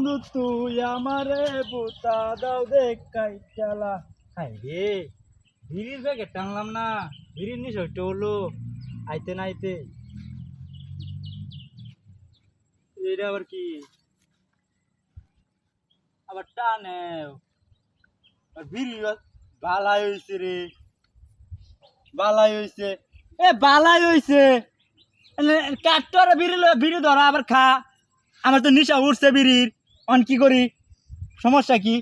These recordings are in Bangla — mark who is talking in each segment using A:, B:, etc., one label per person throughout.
A: বন্ধু তুই আমারে বুতা দাও দেখাই চালা। হাই রে, বিড়ির প্যাকেট টানলাম না, বিড়ির নিশ হলো আইতে না আইতে। এটা আবার কি, আবার টানে বিড়ি। বালাই হইছে রে, বালাই হইছে, এ বালাই হইছে। কাটটা বিড়ি বিড়ি ধরা আবার খা। আমার তো নিশা উঠছে বিড়ির, অন কি করি? সমস্যা কি?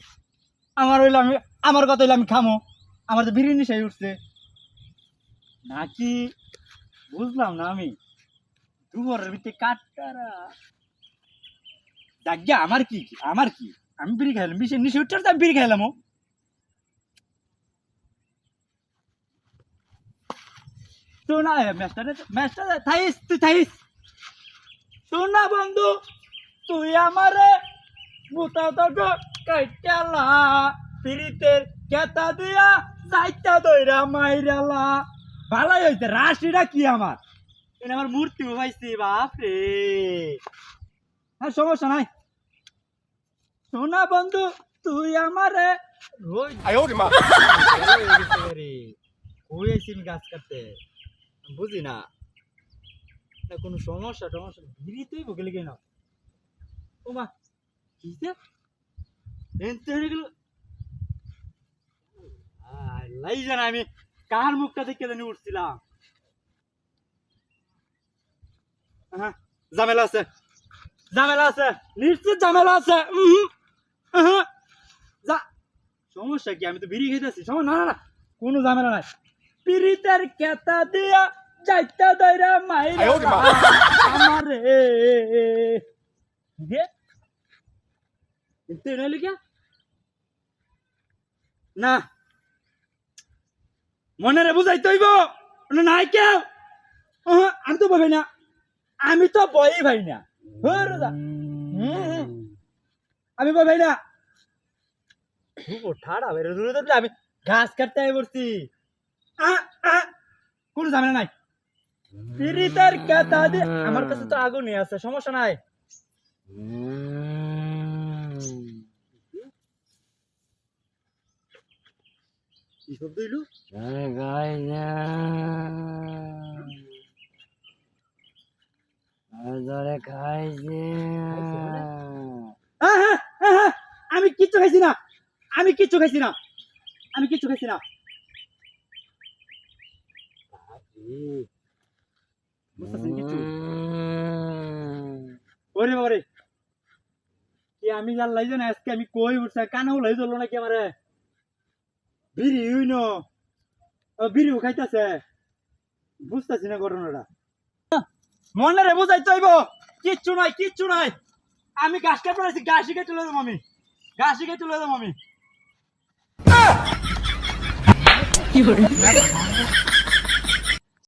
A: আমার হইলে আমি, আমার কথা হইলে আমি খামো, আমার তো বিড়ির নিশাই উঠছে নাকি বুঝলাম না আমি। দুপুরের ভিতরে কাটটারা যাক গিয়া, আমার কি আমার কি, আমি বিড়ি খাইলাম, বিষে নিশে উঠছে তো আমি বিড়ি খাইলাম। শোনা ম্যাচটা ম্যাচটা থাইস, তুই থাইস। শোনা বন্ধু তুই আমারে বুতা তো কাইটালা, পিরিতের কেতা দিয়া যাইতা দইরা মাইরালা। ভালাই হইছে, রাশিটা কি আমার, এটা আমার মূর্তি পাইছি। বাপরে, হ্যাঁ সমস্যা নাই। শোনা বন্ধু তুই আমারে গাছ কাটতে বুঝি না, কোনো সমস্যা টমস্যা ভিড়ি তুই বকে লিখে না। ও মা কিসে লাই জানা, আমি কার মুখটা দেখে জানি উঠছিলাম। হ্যাঁ ঝামেলা আছে, ঝামেলা আছে, নিশ্চিত ঝামেলা আছে। সমস্যা কি, আমি তো বিড়ি খেতেছি, সমস্যা না না না, কোনো ঝামেলা নাই। পিরিতের কেতা দিয়া যাইতা দইরা মাইরা আমারে গে এতে না লিখা না, মনে রে বুঝাইতে হইব নাই কেউ। আমি তো ভাই না, আমি তো বই ভাই না, আমি ভাই না। ঠাড়া বের আমি ঘাস কাটতে পড়ছি, কোন ঝামেলা নাই। পিরিতের কেতা দিয়ে আমার কাছে তো আগুনই আছে, সমস্যা নাই। কি শব্দ হইলো? আমি কিচ্ছু খাইছি না, আমি কিচ্ছু খাইছি না, আমি কিচ্ছু খাইছি না। ওরে বাবারে, কি আমি জানলাই না আজকে, আমি কই উঠছে কানাও লাই ধরলো নাকি আমারে। বিড়ি হইন, বিড়িও খাইতেছে, বুঝতেছি না ঘটনাটা। মনে রে বুঝাইতে হইব, কিচ্ছু নাই কিচ্ছু নাই। আমি গাছ কাটতে পারছি, গাছই কেটে তুলে দেবো আমি, গাছই কেটে তুলে দেবো আমি।